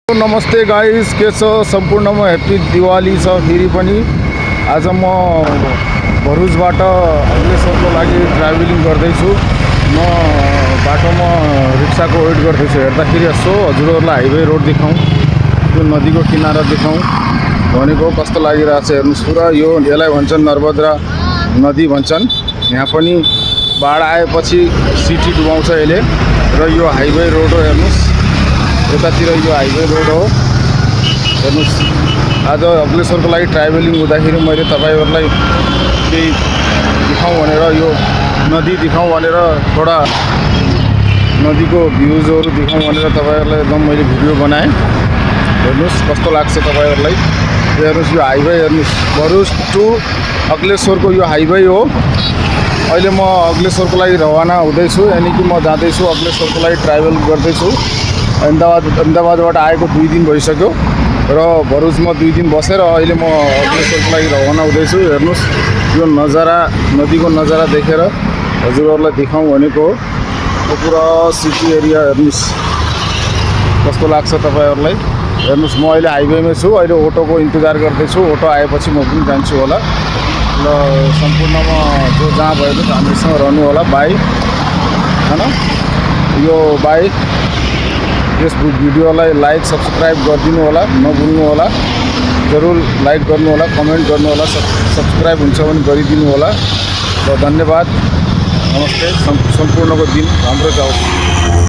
नमस्ते गाइस, के छ सम्पूर्णमा ह्याप्पी दिवाली छ। फेरि पनि आज म भरुचबाट अग्लेश्वरको लागि ट्राभलिङ गर्दैछु। म बाटोमा रिक्साको वेट गर्दैछु। हेर्दाखेरि यसो हजुरहरूलाई हाइवे रोड देखाउँ, त्यो नदीको किनारा देखाउँ भनेको कस्तो लागिरहेछ हेर्नुहोस्। पुरा यो यसलाई भन्छन् नर्मदा नदी भन्छन्। यहाँ पनि बाढ आएपछि सिटी डुबाउँछ यसले। र यो हाइवे रोड हो हेर्नुहोस्, यतातिर यो हाइवे रोड हो हेर्नुहोस्। आज अग्लेश्वरको लागि ट्राभलिङ हुँदाखेरि मैले तपाईहरुलाई केही देखाउँ भनेर, यो नदी देखाउँ भनेर, थोडा नदीको भ्यूजहरू देखाउँ भनेर तपाईहरुलाई एकदम मैले भिडियो बनाएँ। हेर्नुहोस् कस्तो लाग्छ तपाईहरुलाई। हेर्नुहोस् यो हाइवे हेर्नुहोस्, भरुच टु अग्लेश्वरको यो हाइवे हो। अहिले म अग्लेश्वरको लागि रवाना हुँदैछु, यानि कि म जाँदैछु अग्लेश्वरको लागि ट्राभल गर्दैछु। अहमदाबादबाट आएको 2 दिन भइसक्यो र भरुचमा 2 दिन बसेर अहिले म अग्लेश्वरको लागि रवाना हुँदैछु। हेर्नुहोस् यो नजारा, नदीको नजारा देखेर हजुरहरूलाई देखाउँ भनेको हो। यो पुरा सिटी एरिया हेर्नुहोस् कस्तो लाग्छ तपाईहरुलाई। हेर्नुहोस् म अहिले हाइवेमा छु, अहिले अटोको इन्तजार गर्दैछु। अटो आएपछि म पनि जान्छु होला। ल सम्पूर्णमा जो जहाँ भयो भने हामीसँग रहनु होला। बाई हैन, यो बाई। यस भिडियोलाई लाइक सब्सक्राइब गरिदिनु होला, नभुल्नु होला। जरुर लाइक गर्नु होला, कमेन्ट गर्नु होला, सब्सक्राइब हुन्छ भने गरिदिनु होला। र धन्यवाद। नमस्ते। सम्पूर्णको दिन राम्रो जाओस्।